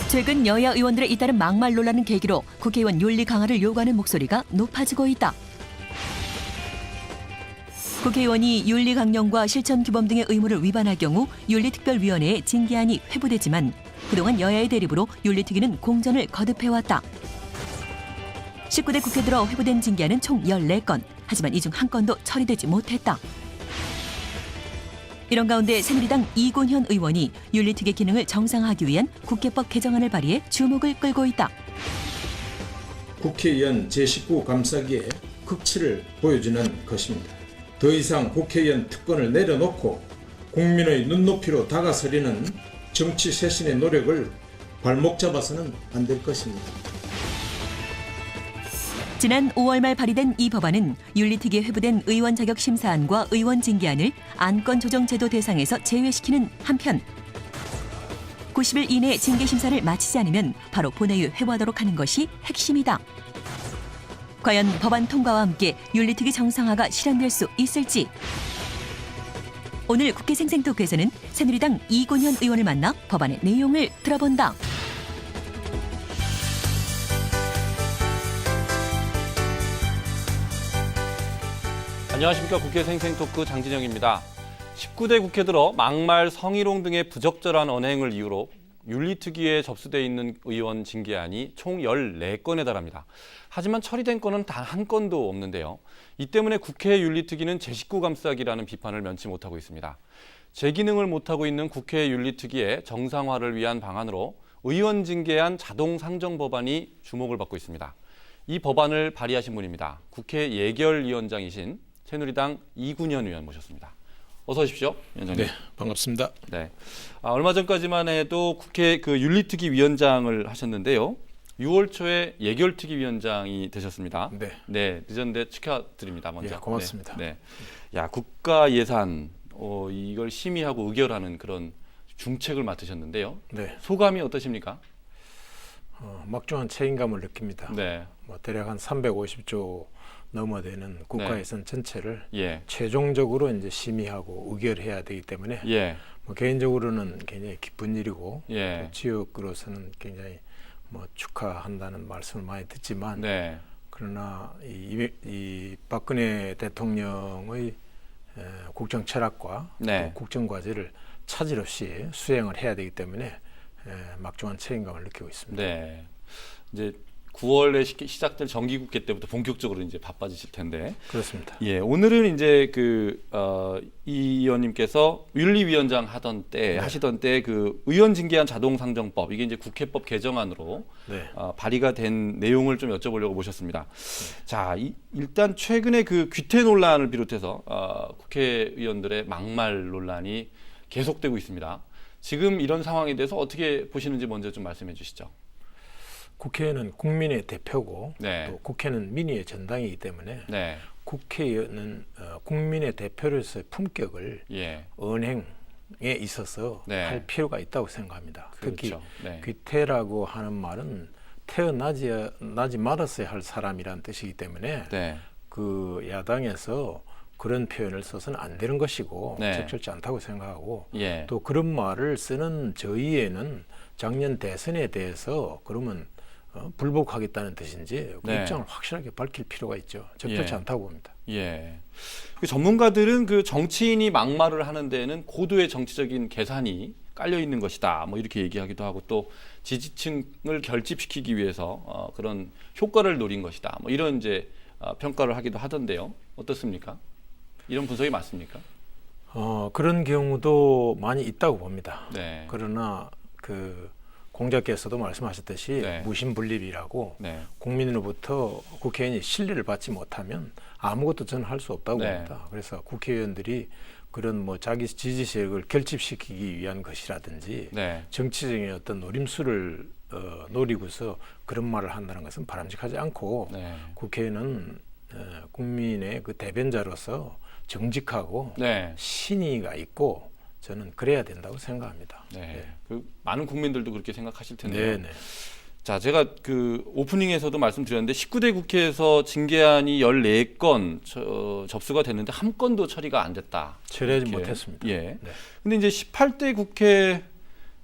최근 여야 의원들의 잇따른 막말 논란을 계기로 국회의원 윤리 강화를 요구하는 목소리가 높아지고 있다. 국회의원이 윤리 강령과 실천 규범 등의 의무를 위반할 경우 윤리특별위원회에 징계안이 회부되지만 그동안 여야의 대립으로 윤리특위는 공전을 거듭해왔다. 19대 국회 들어 회부된 징계안은 총 14건, 하지만 이 중 한 건도 처리되지 못했다. 이런 가운데 새누리당 이곤현 의원이 윤리특위 기능을 정상화하기 위한 국회법 개정안을 발의해 주목을 끌고 있다. 국회의원 제19 감싸기에 극치를 보여주는 것입니다. 더 이상 국회의원 특권을 내려놓고 국민의 눈높이로 다가서려는 정치 쇄신의 노력을 발목 잡아서는 안 될 것입니다. 지난 5월 말 발의된 이 법안은 윤리특위에 회부된 의원 자격 심사안과 의원 징계안을 안건 조정 제도 대상에서 제외시키는 한편 90일 이내 징계 심사를 마치지 않으면 바로 본회의에 회부하도록 하는 것이 핵심이다. 과연 법안 통과와 함께 윤리특위 정상화가 실현될 수 있을지. 오늘 국회 생생토크에서는 새누리당 이곤현 의원을 만나 법안의 내용을 들어본다. 안녕하십니까. 국회 생생토크 장진영입니다. 19대 국회 들어 막말, 성희롱 등의 부적절한 언행을 이유로 윤리특위에 접수돼 있는 의원 징계안이 총 14건에 달합니다. 하지만 처리된 건은 단 한 건도 없는데요. 이 때문에 국회 윤리특위는 제19 감싸기라는 비판을 면치 못하고 있습니다. 제 기능을 못하고 있는 국회 윤리특위의 정상화를 위한 방안으로 의원 징계안 자동 상정 법안이 주목을 받고 있습니다. 이 법안을 발의하신 분입니다. 국회 예결위원장이신 새누리당 이군현 의원 모셨습니다. 어서 오십시오, 위원장님. 네, 반갑습니다. 네, 얼마 전까지만 해도 국회 윤리특위 위원장을 하셨는데요. 6월 초에 예결특위 위원장이 되셨습니다. 네. 네, 늦었는데 축하드립니다. 먼저. 네, 고맙습니다. 네. 야, 국가 예산 이걸 심의하고 의결하는 그런 중책을 맡으셨는데요. 네. 소감이 어떠십니까? 막중한 책임감을 느낍니다. 네. 대략 한 350조 넘어되는 국가예산 전체를 예. 최종적으로 이제 심의하고 의결해야 되기 때문에 예. 개인적으로는 굉장히 기쁜 일이고 예. 또 지역으로서는 굉장히 축하한다는 말씀을 많이 듣지만 네. 그러나 이 박근혜 대통령의 국정 철학과 네. 또 국정 과제를 차질 없이 수행을 해야 되기 때문에 막중한 책임감을 느끼고 있습니다. 네. 이제 9월에 시작될 정기국회 때부터 본격적으로 이제 바빠지실 텐데. 그렇습니다. 예, 오늘은 이제 이 의원님께서 윤리위원장 하시던 때 그 의원 징계안 자동 상정법, 이게 이제 국회법 개정안으로 네. 발의가 된 내용을 좀 여쭤보려고 모셨습니다. 자, 일단 최근에 그 귀태 논란을 비롯해서 국회의원들의 막말 논란이 계속되고 있습니다. 지금 이런 상황에 대해서 어떻게 보시는지 먼저 좀 말씀해 주시죠. 국회는 국민의 대표고 네. 또 국회는 민의의 전당이기 때문에 네. 국회의원은 국민의 대표로서의 품격을 예. 언행에 있어서 네. 할 필요가 있다고 생각합니다. 특히 그렇죠. 네. 귀태라고 하는 말은 태어나지 말았어야 할 사람이라는 뜻이기 때문에 네. 그 야당에서 그런 표현을 써서는 안 되는 것이고 네. 적절치 않다고 생각하고 예. 또 그런 말을 쓰는 저희에는 작년 대선에 대해서 그러면 불복하겠다는 뜻인지 그 네. 입장을 확실하게 밝힐 필요가 있죠. 적절치 예. 않다고 봅니다. 예. 그 전문가들은 그 정치인이 막말을 하는 데에는 고도의 정치적인 계산이 깔려 있는 것이다. 이렇게 얘기하기도 하고 또 지지층을 결집시키기 위해서 그런 효과를 노린 것이다. 이런 이제 평가를 하기도 하던데요. 어떻습니까? 이런 분석이 맞습니까? 그런 경우도 많이 있다고 봅니다. 네. 그러나 그 공자께서도 말씀하셨듯이 네. 무신분립이라고 네. 국민으로부터 국회의원이 신뢰를 받지 못하면 아무것도 저는 할 수 없다고 네. 봅니다. 그래서 국회의원들이 그런 자기 지지 세력을 결집시키기 위한 것이라든지 네. 정치적인 어떤 노림수를 노리고서 그런 말을 한다는 것은 바람직하지 않고 네. 국회는 국민의 그 대변자로서 정직하고 네. 신의가 있고 저는 그래야 된다고 생각합니다. 네. 그 많은 국민들도 그렇게 생각하실 텐데요. 네. 자, 제가 그 오프닝에서도 말씀드렸는데 19대 국회에서 징계안이 14건 접수가 됐는데 한 건도 처리가 안 됐다. 처리하지 이렇게. 못했습니다. 예. 네. 근데 이제 18대 국회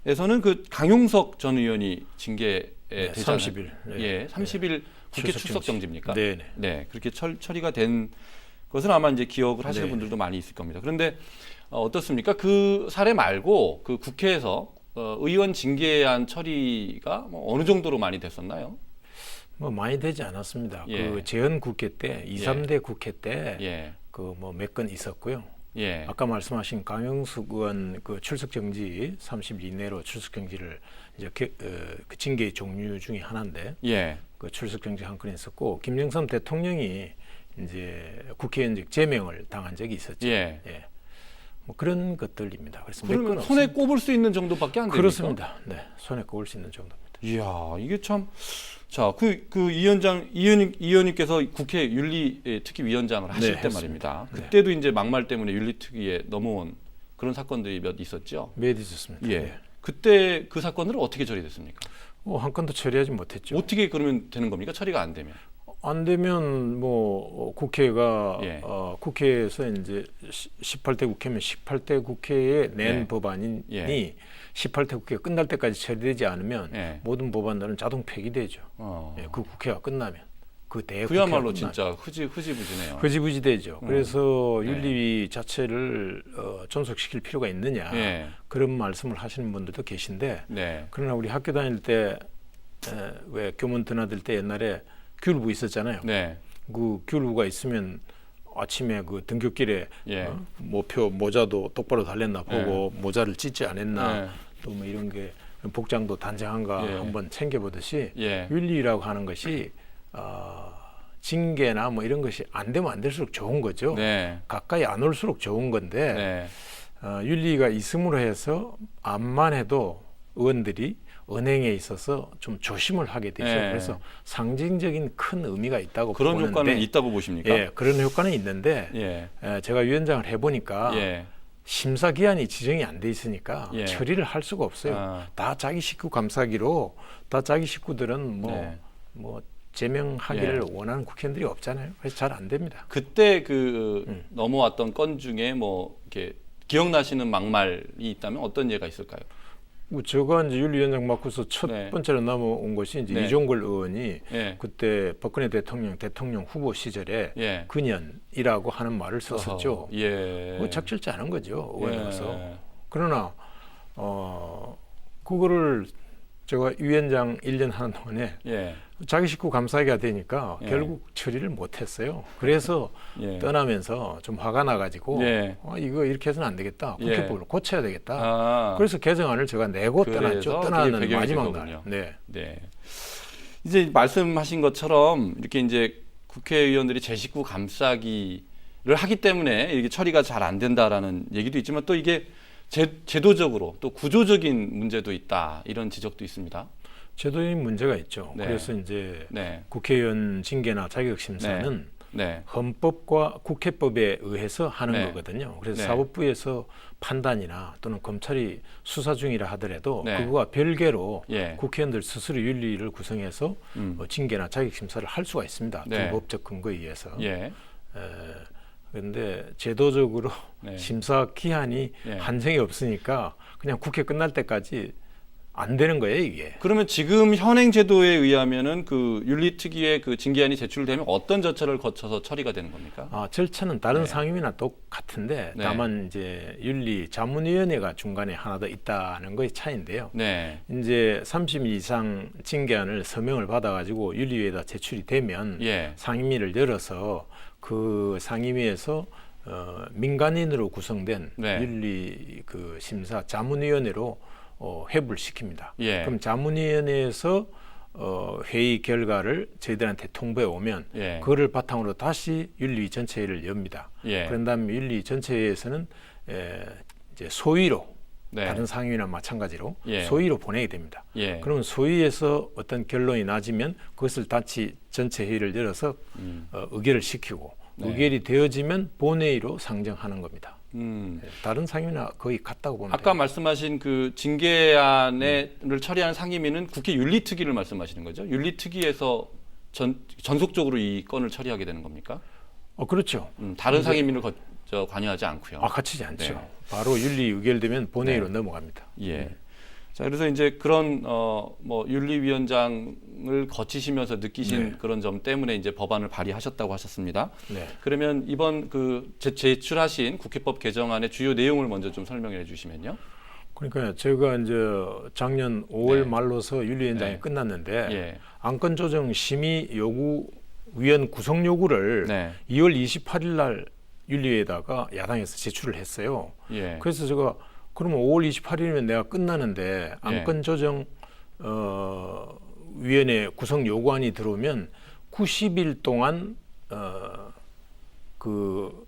에서는 그 강용석 전 의원이 징계에 되지 30일. 않았- 예, 30일 국회 출석 정지입니까? 네. 네, 그렇게 처리가 된 것은 아마 이제 기억을 하시는 네. 분들도 많이 있을 겁니다. 그런데 어떻습니까? 그 사례 말고 그 국회에서 의원 징계안 처리가 뭐 어느 정도로 많이 됐었나요? 뭐 많이 되지 않았습니다. 예. 그 재헌 국회 때, 2, 3대 국회 때 예, 그 뭐 몇 건 있었고요. 예, 아까 말씀하신 강영숙 의원 그 출석 정지 30일 이내로 출석 정지를 이제 그 징계의 종류 중에 하나인데 예, 그 출석 정지 한 건 있었고 김영삼 대통령이 이제 국회의원직 제명을 당한 적이 있었죠. 예. 뭐 그런 것들입니다. 그래서 몇 그러면 건 손에 없습니다. 꼽을 수 있는 정도밖에 안 됩니까? 그렇습니다. 네, 손에 꼽을 수 있는 정도입니다. 이야, 이게 참. 자, 그 이의원님께서 국회 윤리특위위원장을 하실 네, 때 했습니다. 말입니다. 네. 그때도 이제 막말 때문에 윤리특위에 넘어온 그런 사건들이 몇 있었죠. 몇 있었습니다. 예. 네. 그때 그 사건들은 어떻게 처리됐습니까? 한 건도 처리하지 못했죠. 어떻게 그러면 되는 겁니까? 처리가 안 되면. 안 되면 뭐 국회가 예. 국회에서 이제 18대 국회면 18대 국회에 낸 예. 법안이 예. 18대 국회가 끝날 때까지 처리되지 않으면 예. 모든 법안들은 자동 폐기되죠. 어. 예, 그 국회가 끝나면 그 대국회가 그야말로 끝나면. 진짜 흐지부지네요. 흐지부지되죠. 그래서 네. 윤리위 자체를 존속시킬 필요가 있느냐 예. 그런 말씀을 하시는 분들도 계신데 네. 그러나 우리 학교 다닐 때 왜 교문 드나들 때 옛날에 귤부 있었잖아요. 네. 그 귤부가 있으면 아침에 그 등굣길에 예. 모표 모자도 똑바로 달렸나 보고 모자를 찢지 않았나 네. 또 뭐 이런 게 복장도 단정한가 예. 한번 챙겨보듯이 예. 윤리라고 하는 것이 징계나 뭐 이런 것이 안 되면 안 될수록 좋은 거죠. 네. 가까이 안 올수록 좋은 건데 네. 윤리가 있음으로 해서 암만 해도 의원들이 은행에 있어서 좀 조심을 하게 되죠. 네. 그래서 상징적인 큰 의미가 있다고 그런 보는데 효과는 있다고 보십니까? 예, 그런 효과는 있는데 예. 제가 위원장을 해보니까 예. 심사 기한이 지정이 안 돼 있으니까 예. 처리를 할 수가 없어요. 아. 다 자기 식구 감싸기로 다 자기 식구들은 네. 뭐 제명하기를 원하는 국회의원들이 없잖아요. 그래서 잘 안 됩니다. 그때 넘어왔던 건 중에 뭐 이렇게 기억나시는 막말이 있다면 어떤 예가 있을까요? 제가 이제 윤리위원장 맡고서 첫 네. 번째로 넘어온 것이 이제 네. 이종걸 의원이 예. 그때 박근혜 대통령 후보 시절에 예. 근현이라고 하는 말을 썼었죠. 어허, 예. 뭐 적절치 않은 거죠, 의원으로서. 예. 그러나 그거를 제가 위원장 1년 하는 동안에 예. 자기 식구 감싸기가 되니까 예. 결국 처리를 못했어요. 그래서 예. 떠나면서 좀 화가 나가지고 예. 이거 이렇게 해서는 안 되겠다. 예. 국회법을 고쳐야 되겠다. 아. 그래서 개정안을 제가 내고 그래서 떠났죠. 그게 떠나는 배경이 마지막 되거든요. 날. 네. 네. 이제 말씀하신 것처럼 이렇게 이제 국회의원들이 제 식구 감싸기를 하기 때문에 이게 처리가 잘 안 된다라는 얘기도 있지만 또 이게 제도적으로 또 구조적인 문제도 있다 이런 지적도 있습니다. 제도적인 문제가 있죠. 네. 그래서 이제 네. 국회의원 징계나 자격 심사는 네. 헌법과 국회법에 의해서 하는 네. 거거든요. 그래서 네. 사법부에서 판단이나 또는 검찰이 수사 중이라 하더라도 네. 그거와 별개로 예. 국회의원들 스스로 윤리를 구성해서 징계나 자격 심사를 할 수가 있습니다. 네. 그 법적 근거에 의해서. 예. 그런데 제도적으로 네. 심사 기한이 예. 한정이 없으니까 그냥 국회 끝날 때까지 안 되는 거예요, 이게. 그러면 지금 현행 제도에 의하면은 그 윤리특위의 그 징계안이 제출되면 어떤 절차를 거쳐서 처리가 되는 겁니까? 절차는 다른 네. 상임위나 똑같은데 네. 다만 이제 윤리자문위원회가 중간에 하나 더 있다는 거의 차이인데요. 네. 이제 30일 이상 징계안을 서명을 받아가지고 윤리위에다 제출이 되면 예. 상임위를 열어서 그 상임위에서 민간인으로 구성된 네. 윤리 그 심사 자문위원회로 회부를 시킵니다. 예. 그럼 자문위원회에서 회의 결과를 저희들한테 통보해 오면 예. 그거를 바탕으로 다시 윤리 전체회를 엽니다. 예. 그런 다음에 윤리 전체회에서는 이제 소위로 네. 다른 상임위나 마찬가지로 예. 소위로 보내게 됩니다. 예. 그러면 소위에서 어떤 결론이 나지면 그것을 다시 전체 회의를 열어서 의결을 시키고 네. 의결이 되어지면 본회의로 상정하는 겁니다. 음. 다른 상임위나 거의 같다고 보면 아까 돼요. 말씀하신 그 징계안을 처리하는 상임위는 국회 윤리특위를 말씀하시는 거죠? 윤리특위에서 전속적으로 이 건을 처리하게 되는 겁니까? 그렇죠. 다른 상임위를 관여하지 않고요. 같이지 않죠. 네. 바로 윤리 의결되면 본회의로 넘어갑니다. 예. 자, 그래서 이제 그런 뭐 윤리위원장을 거치시면서 느끼신 네. 그런 점 때문에 이제 법안을 발의하셨다고 하셨습니다. 네. 그러면 이번 그 제출하신 국회법 개정안의 주요 내용을 먼저 좀 설명해 주시면요. 그러니까 제가 이제 작년 5월 네. 말로서 윤리위원장이 네. 끝났는데 예. 안건 조정 심의 요구 위원 구성 요구를 네. 2월 28일 날 윤리위에다가 야당에서 제출을 했어요. 예. 그래서 제가 그러면 5월 28일이면 내가 끝나는데 안건 조정 위원회 구성 요구안이 들어오면 90일 동안 그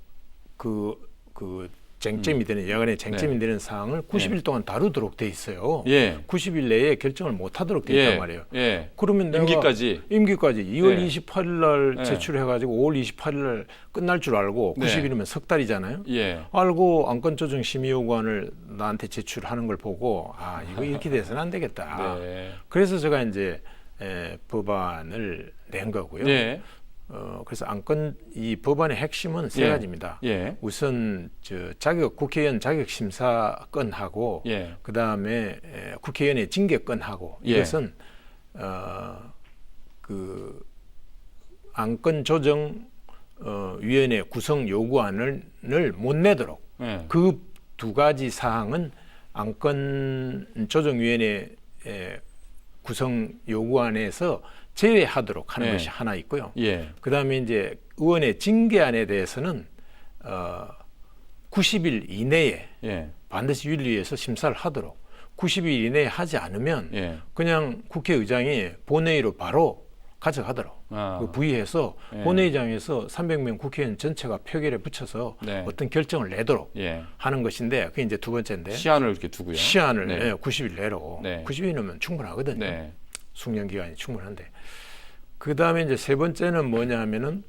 쟁점이 되는 야간에 쟁점이 되는 사항을 90일 동안 다루도록 돼 있어요. 예. 90일 내에 결정을 못 하도록 돼 있단 말이에요. 예. 그러면 내가 임기까지. 2월 네. 28일 날 네. 제출해가지고 5월 28일 날 끝날 줄 알고 네. 90일이면 석 달이잖아요. 예. 알고 안건조정 심의 요구안을 나한테 제출하는 걸 보고 아 이거 이렇게 돼서는 안 되겠다. 네. 그래서 제가 이제 법안을 낸 거고요. 예. 그래서 이 법안의 핵심은 세 예. 가지입니다. 예. 우선 국회의원 자격 심사 건하고 예. 그 다음에 국회의원의 징계 건하고 예. 이것은 그 안건 조정 위원회 구성 요구안을 못 내도록 예. 그 두 가지 사항은 안건 조정위원회 구성 요구안에서 제외하도록 하는 예. 것이 하나 있고요. 예. 그 다음에 이제 의원의 징계안에 대해서는 90일 이내에 예. 반드시 윤리위에서 심사를 하도록 90일 이내에 하지 않으면 예. 그냥 국회의장이 본회의로 바로 가져가도록 아. 그 부의해서 예. 본회의장에서 300명 국회의원 전체가 표결에 붙여서 네. 어떤 결정을 내도록 예. 하는 것인데 그게 이제 두 번째인데 시한을 이렇게 두고요. 시한을 네. 90일 내로 네. 90일이면 충분하거든요. 네. 숙련 기간이 충분한데 그 다음에 이제 세 번째는 뭐냐면은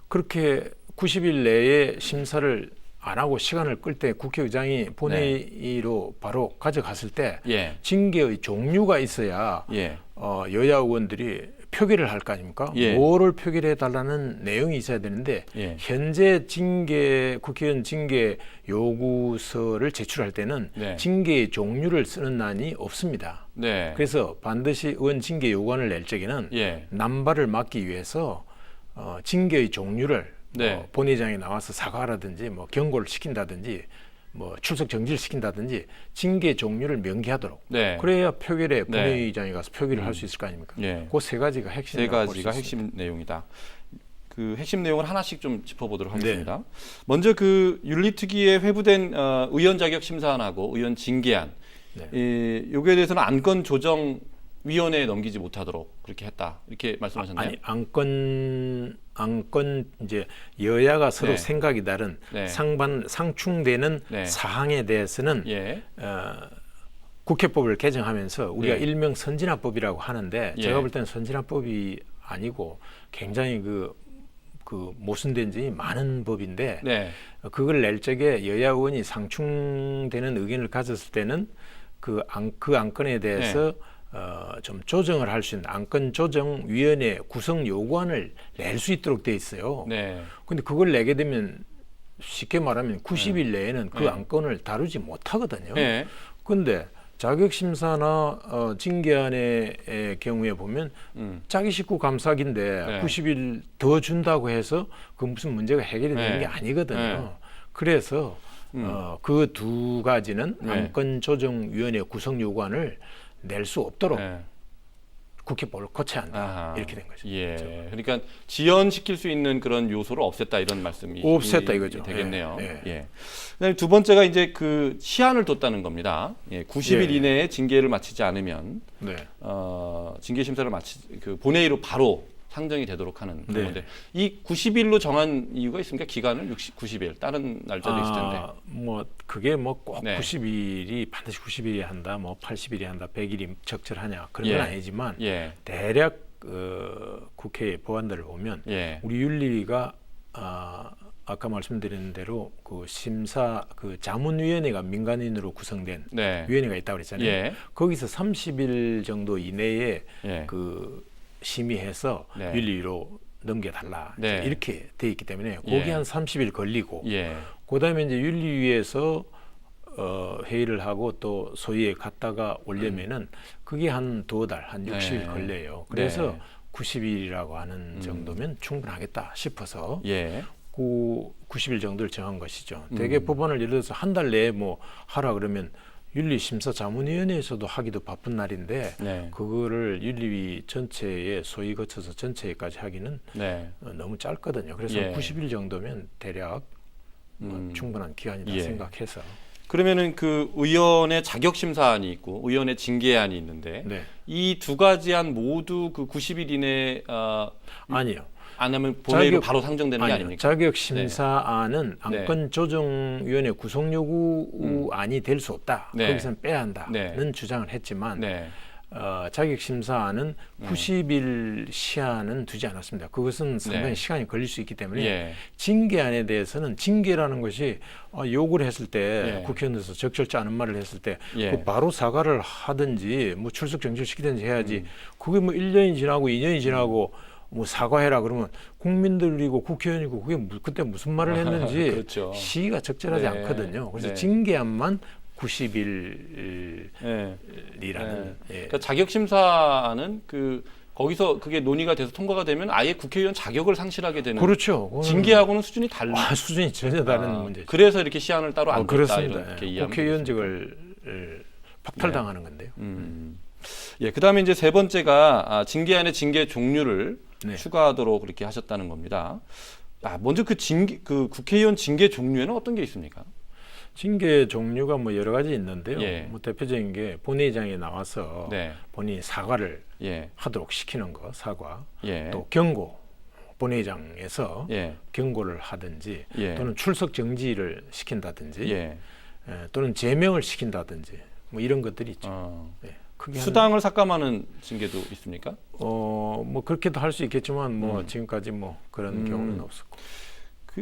그렇게 90일 내에 심사를 안 하고 시간을 끌 때 국회의장이 본회의로 바로 가져갔을 때 예. 징계의 종류가 있어야 예. 여야 의원들이 표결을 할 거 아닙니까? 예. 뭐를 표결해 달라는 내용이 있어야 되는데 예. 현재 국회의원 징계 요구서를 제출할 때는 네. 징계의 종류를 쓰는 난이 없습니다. 네. 그래서 반드시 의원 징계 요구안을 낼 적에는 예. 남발을 막기 위해서 징계의 종류를 네. 본회의장에 나와서 사과하라든지 뭐 경고를 시킨다든지 뭐 출석 정지를 시킨다든지 징계 종류를 명기하도록 네. 그래야 표결에 네. 본회의장에 가서 표결을 할 수 있을 거 아닙니까? 예. 그 세 가지가 세 핵심이라고 볼수 가지가 있습니다. 핵심 내용이다. 그 핵심 내용을 하나씩 좀 짚어보도록 네. 하겠습니다. 먼저 그 윤리특위에 회부된 의원 자격 심사안하고 의원 징계안, 네. 요거에 대해서는 안건 조정 위원회에 넘기지 못하도록 그렇게 했다 이렇게 말씀하셨나요? 아니 안건 이제 여야가 서로 네. 생각이 다른 네. 상충되는 네. 사항에 대해서는 예. 국회법을 개정하면서 우리가 예. 일명 선진화법이라고 하는데 예. 제가 볼 때는 선진화법이 아니고 굉장히 그 모순된 점이 많은 법인데 네. 그걸 낼 적에 여야 의원이 상충되는 의견을 가졌을 때는 그 안건에 대해서 좀 조정을 할 수 있는 안건조정위원회 구성 요구안을 낼 수 있도록 돼 있어요. 네. 근데 그걸 내게 되면 쉽게 말하면 90일 내에는 그 네. 안건을 다루지 못하거든요. 네. 근데 자격심사나 징계안의 경우에 보면 자기 식구 감사기인데 네. 90일 더 준다고 해서 그 무슨 문제가 해결이 되는 네. 게 아니거든요. 네. 그래서 그 두 가지는 네. 안건조정위원회 구성 요구안을 낼 수 없도록 네. 국회법을 고쳐야 한다. 아하. 이렇게 된 거죠. 예. 그렇죠. 그러니까 지연시킬 수 있는 그런 요소를 없앴다 이런 말씀이 없앴다 이거죠. 되겠네요. 예, 예. 예. 그다음에 두 번째가 이제 그 시한을 뒀다는 겁니다. 예. 90일 예. 이내에 징계를 마치지 않으면 네. 징계 심사를 그 본회의로 바로 상정이 되도록 하는 그런 네. 건데 이 90일로 정한 이유가 있습니까? 기간을 90일 다른 날짜도 있을 텐데. 뭐 그게 뭐 꼭 네. 90일이 반드시 90일이 한다, 뭐 80일이 한다, 100일이 적절하냐 그런 건 예. 아니지만 예. 대략 국회 법안들을 보면 예. 우리 윤리위가 아까 말씀드린 대로 그 심사 그 자문위원회가 민간인으로 구성된 네. 위원회가 있다고 그랬잖아요. 예. 거기서 30일 정도 이내에 예. 그 심의해서 네. 윤리위로 넘겨달라 네. 이렇게 돼 있기 때문에 예. 거기 한 30일 걸리고 예. 그다음에 이제 윤리위에서 회의를 하고 또 소위에 갔다가 오려면은 그게 한 2달, 한 60일 네. 걸려요. 그래서 네. 90일이라고 하는 정도면 충분하겠다 싶어서 예. 90일 정도를 정한 것이죠. 대개 법안을 예를 들어서 한 달 내에 뭐 하라 그러면 윤리심사자문위원회에서도 하기도 바쁜 날인데 네. 그거를 윤리위 전체에 소위 거쳐서 전체까지 하기는 네. 너무 짧거든요. 그래서 예. 90일 정도면 대략 충분한 기간이다 예. 생각해서. 그러면은 그 의원의 자격 심사안이 있고 의원의 징계안이 있는데 네. 이 두 가지 안 모두 그 90일 이내 아니요. 안 하면 본회의로 자격- 바로 상정되는 게 아니요. 아닙니까? 자격 심사안은 네. 안건조정위원회 구성 요구안이 될 수 없다. 네. 거기서는 빼야 한다는 네. 주장을 했지만 네. 자격 심사안은 90일 시한은 두지 않았습니다. 그것은 상당히 네. 시간이 걸릴 수 있기 때문에 예. 징계안에 대해서는 징계라는 것이 요구를 했을 때 예. 국회의원에서 적절치 않은 말을 했을 때 예. 그 바로 사과를 하든지 뭐 출석 정지시키든지 해야지. 그게 뭐 1년이 지나고 2년이 지나고 뭐 사과해라 그러면 국민들이고 국회의원이고 그게 그때 무슨 말을 했는지 그렇죠. 시기가 적절하지 네. 않거든요. 그래서 네. 징계안만 90일이라는 예. 예. 그러니까 자격 심사안은 그 거기서 그게 논의가 돼서 통과가 되면 아예 국회의원 자격을 상실하게 되는 그렇죠. 그거는 징계하고는 수준이 달라. 수준이 전혀 다른 문제죠. 그래서 이렇게 시한을 따로 안 뒀다 그렇습니다. 이렇게 예. 이해하면 국회의원직을 박탈당하는 건데요. 예, 그다음에 이제 세 번째가 징계안의 징계 종류를 네. 추가하도록 그렇게 하셨다는 겁니다. 먼저 그 국회의원 징계 종류에는 어떤 게 있습니까? 징계 종류가 뭐 여러 가지 있는데요. 예. 뭐 대표적인 게 본회의장에 나와서 네, 본인이 사과를 예, 하도록 시키는 거, 사과. 예, 또 경고, 본회의장에서 예, 경고를 하든지 예, 또는 출석 정지를 시킨다든지 예. 또는 제명을 시킨다든지 뭐 이런 것들이 있죠. 예. 크게 수당을 삭감하는 징계도 있습니까? 뭐 그렇게도 할 수 있겠지만 뭐 지금까지 뭐 그런 경우는 없었고.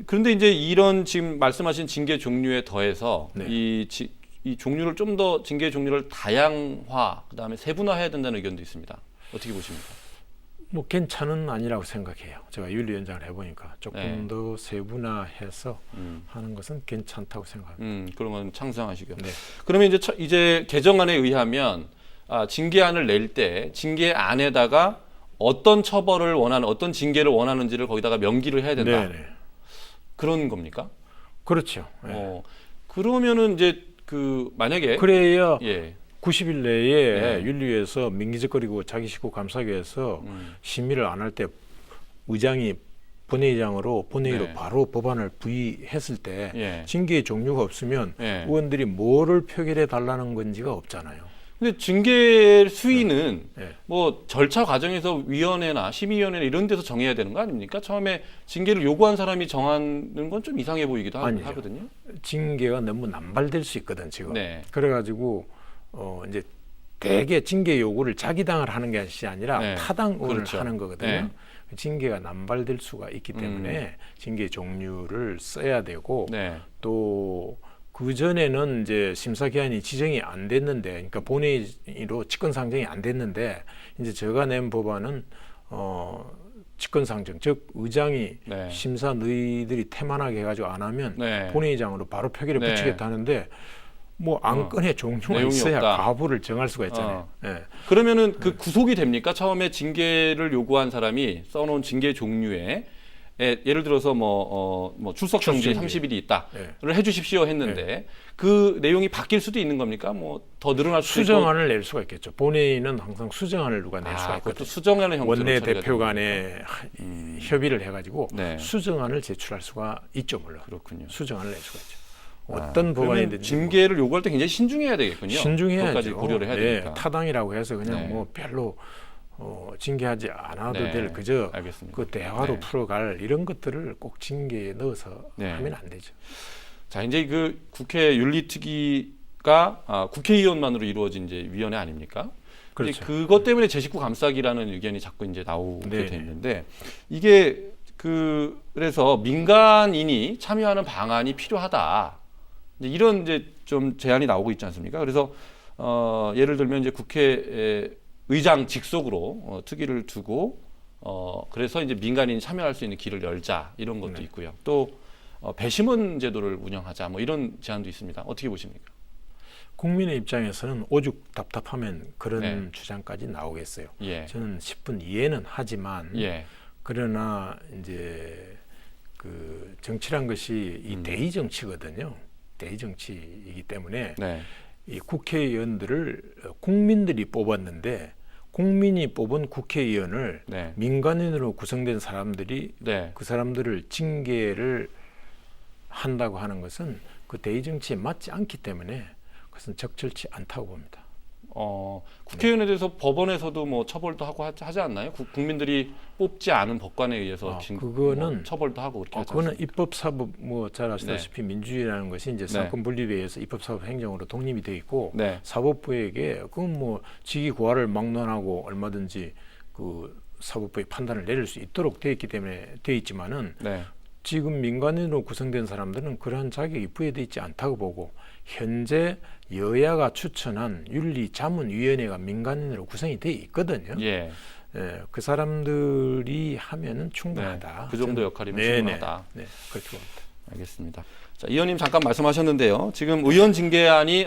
그런데 이제 이런 지금 말씀하신 징계 종류에 더해서 네. 이 종류를 좀 더 징계 종류를 다양화, 그다음에 세분화해야 된다는 의견도 있습니다. 어떻게 보십니까? 뭐 괜찮은 아니라고 생각해요. 제가 윤리위원장을 해보니까 조금 네. 더 세분화해서 하는 것은 괜찮다고 생각합니다. 그런 건 창성하시고요. 네. 그러면 이제 개정안에 의하면 징계안을 낼 때 징계안에다가 어떤 처벌을 원하는 어떤 징계를 원하는지를 거기다가 명기를 해야 된다. 네네. 그런 겁니까? 그렇죠. 네. 그러면은 이제 그 만약에 그래야 예. 90일 내에 네. 윤리위에서 민기적거리고 자기 식구 감사위에서 심의를 안 할 때 의장이 본회의장으로 본회의로 네. 바로 법안을 부의했을 때 예. 징계의 종류가 없으면 예. 의원들이 뭐를 표결해 달라는 건지가 없잖아요. 근데 징계 수위는 네. 뭐 절차 과정에서 위원회나 심의위원회나 이런 데서 정해야 되는 거 아닙니까? 처음에 징계를 요구한 사람이 정하는 건 좀 이상해 보이기도 아니죠. 하거든요. 징계가 너무 남발될 수 있거든 지금. 네. 그래가지고 이제 대개 징계 요구를 자기 당을 하는 것이 아니라 네. 타당을 그렇죠. 하는 거거든요. 네. 징계가 남발될 수가 있기 때문에 징계 종류를 써야 되고 네. 또 그 전에는 이제 심사 기한이 지정이 안 됐는데, 그러니까 본회의로 직권 상정이 안 됐는데 이제 제가 낸 법안은 직권 상정, 즉 의장이 네. 심사 너희들이 태만하게 해가지고 안 하면 네. 본회의장으로 바로 표결에 네. 붙이겠다는데 뭐 안건에 종류가 내용이 있어야 없다. 가부를 정할 수가 있잖아요. 예. 그러면은 그 구속이 됩니까? 처음에 징계를 요구한 사람이 써놓은 징계 종류에 예를 들어서 뭐 출석 정지 30일이 있다를 해주십시오 했는데 그 내용이 바뀔 수도 있는 겁니까? 뭐 더 늘어날 수도 수정안을 낼 수가 있겠죠. 본회의는 항상 수정안을 누가 낼 수가 있거든요. 그것도 수정안의 형태로 원내 처리가 대표 됩니까? 간에 협의를 해가지고 네. 수정안을 제출할 수가 있죠, 물론. 그렇군요. 수정안을 낼 수가 있죠. 어떤 그러면 법안이든지 징계를 요구할 때 굉장히 신중해야 되겠군요. 신중해야죠. 그것까지 고려를 해야 예, 되니까. 타당이라고 해서 그냥 네. 뭐 별로 징계하지 않아도 네, 될 그저 알겠습니다. 그 대화로 네. 풀어갈 이런 것들을 꼭 징계에 넣어서 네. 하면 안 되죠. 자, 이제 그 국회 윤리특위가 국회의원만으로 이루어진 이제 위원회 아닙니까? 그렇죠. 이제 그것 때문에 제 식구 감싸기라는 의견이 자꾸 이제 나오게 네. 돼 있는데 이게 그래서 민간인이 참여하는 방안이 필요하다. 이제 이런 이제 좀 제안이 나오고 있지 않습니까? 그래서 예를 들면 이제 국회 의장 직속으로 특위를 두고 그래서 이제 민간인이 참여할 수 있는 길을 열자 이런 것도 네. 있고요. 또 배심원 제도를 운영하자 뭐 이런 제안도 있습니다. 어떻게 보십니까? 국민의 입장에서는 오죽 답답하면 그런 네. 주장까지 나오겠어요. 예. 저는 10분 이해는 하지만 예. 그러나 이제 그 정치란 것이 이 대의 정치거든요. 대의 정치이기 때문에 네. 이 국회의원들을 국민들이 뽑았는데 국민이 뽑은 국회의원을 네. 민간인으로 구성된 사람들이 네. 그 사람들을 징계를 한다고 하는 것은 그 대의 정치에 맞지 않기 때문에 그것은 적절치 않다고 봅니다. 국회의원에 대해서 법원에서도 뭐 처벌도 하고 하지 않나요? 국민들이 뽑지 않은 법관에 의해서 그거는 뭐 처벌도 하고 그렇게 하지 그거는 않습니까? 입법사법 뭐 잘 아시다시피 민주주의라는 것이 이제 사건 분립에 의해서 입법사법 행정으로 독립이 돼 있고 네. 사법부에게 그건 뭐 직위 고하를 막론하고 얼마든지 그 사법부의 판단을 내릴 수 있도록 돼 있기 때문에 돼 있지만은 네. 지금 민간인으로 구성된 사람들은 그러한 자격이 부여되어 있지 않다고 보고 현재 여야가 추천한 윤리자문위원회가 민간인으로 구성이 돼 있거든요. 예. 예, 그 사람들이 하면은 충분하다. 네. 그 정도 역할이면 네네. 충분하다. 네, 그렇게 봅니다. 알겠습니다. 자, 이 의원님 잠깐 말씀하셨는데요. 지금 의원 징계안이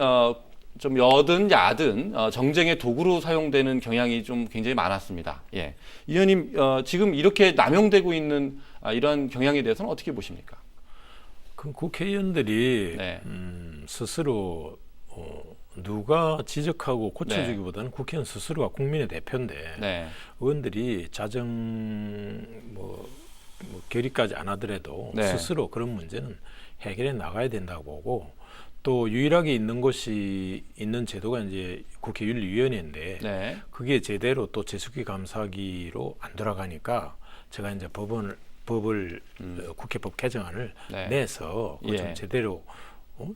좀 여든 야든 정쟁의 도구로 사용되는 경향이 좀 굉장히 많았습니다. 예. 이 의원님 지금 이렇게 남용되고 있는 이런 경향에 대해서는 어떻게 보십니까? 그 국회의원들이 네. 스스로 누가 지적하고 고쳐주기보다는 국회의원 스스로가 국민의 대표인데 네. 의원들이 자정 뭐 결의까지 안 하더라도 네. 스스로 그런 문제는 해결해 나가야 된다고 보고 또 유일하게 있는 제도가 이제 국회윤리위원회인데 네. 그게 제대로 또 제수기 감사기로 안 돌아가니까 제가 이제 법을 국회법 개정안을 네. 내서 그걸 예. 좀 제대로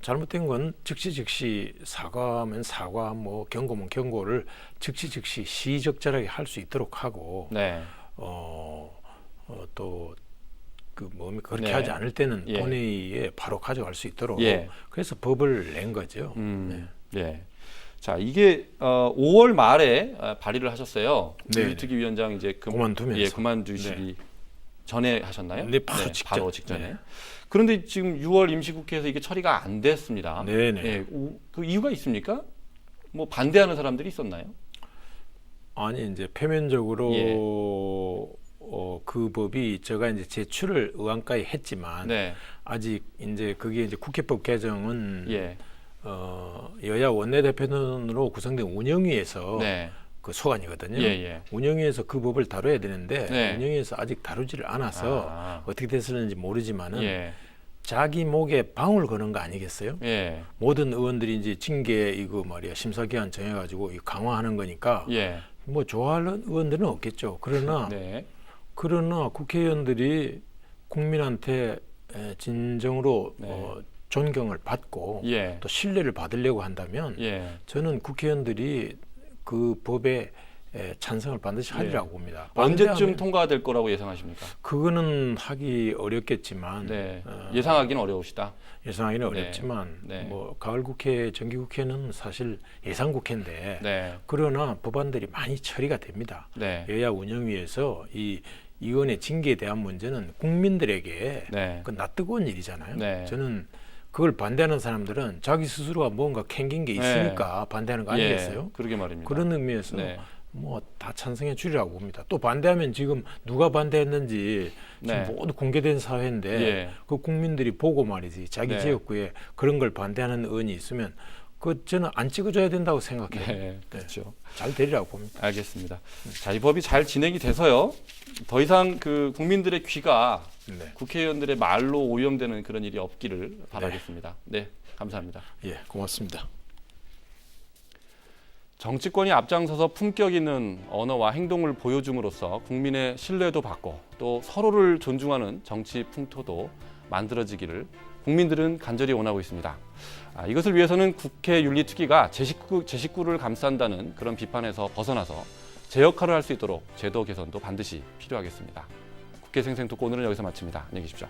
잘못된 건 즉시 사과하면 사과, 뭐 경고면 경고를 즉시 시적절하게 할 수 있도록 하고 네. 또 그 뭡니까 그렇게 네. 하지 않을 때는 예. 본회의에 바로 가져갈 수 있도록 예. 그래서 법을 낸 거죠. 예. 자, 이게 5월 말에 발의를 하셨어요. 네. 윤리특위위원장 이제 그만두면서. 예, 그만두시기 전에 하셨나요? 네, 바로 직전. 바로 직전에. 네. 그런데 지금 6월 임시국회에서 이게 처리가 안 됐습니다. 네네. 예, 그 이유가 있습니까? 뭐 반대하는 사람들이 있었나요? 아니 이제 표면적으로 예. 그 법이 제가 이제 제출을 의안가에 했지만 네. 아직 이제 그게 이제 국회법 개정은 예. 여야 원내대표로 구성된 운영위에서 네. 그 소관이거든요. 예. 운영위에서 그 법을 다뤄야 되는데 네. 운영위에서 아직 다루지를 않아서 어떻게 됐을는지 모르지만은 예. 자기 목에 방울 거는 거 아니겠어요? 예. 모든 의원들이 이제 징계 이거 말이야 심사기한 정해가지고 강화하는 거니까 예. 뭐 좋아하는 의원들은 없겠죠. 그러나 네. 국회의원들이 국민한테 진정으로 네. 존경을 받고 예. 또 신뢰를 받으려고 한다면 예. 저는 국회의원들이 그 법에 찬성을 반드시 하리라고 봅니다. 언제쯤 반대하면 통과될 거라고 예상하십니까? 그거는 하기 어렵겠지만 네. 예상하기는 어려우시다. 예상하기는 네. 어렵지만 네. 뭐 가을 국회, 정기 국회는 사실 예상 국회인데 네. 그러나 법안들이 많이 처리가 됩니다. 네. 여야 운영위에서 이 의원의 징계에 대한 문제는 국민들에게 네. 그 낯뜨거운 일이잖아요. 네. 저는 그걸 반대하는 사람들은 자기 스스로가 뭔가 캥긴 게 있으니까 반대하는 거 아니겠어요? 예. 그러게 말입니다. 그런 의미에서 네. 뭐 다 찬성해 주리라고 봅니다. 또 반대하면 지금 누가 반대했는지 지금 네. 모두 공개된 사회인데 예. 그 국민들이 보고 말이지 자기 네. 지역구에 그런 걸 반대하는 의원이 있으면 그 저는 안 찍어줘야 된다고 생각해요. 네. 그렇죠. 잘 되리라고 봅니다. 알겠습니다. 자, 이 법이 잘 진행이 돼서요. 더 이상 그 국민들의 귀가 네. 국회의원들의 말로 오염되는 그런 일이 없기를 바라겠습니다. 네, 감사합니다. 예, 고맙습니다. 정치권이 앞장서서 품격 있는 언어와 행동을 보여줌으로써 국민의 신뢰도 받고 또 서로를 존중하는 정치 풍토도 만들어지기를 국민들은 간절히 원하고 있습니다. 이것을 위해서는 국회 윤리특위가 제 식구를 감싼다는 그런 비판에서 벗어나서 제 역할을 할 수 있도록 제도 개선도 반드시 필요하겠습니다. 국회 생생토크 오늘은 여기서 마칩니다. 안녕히 계십시오.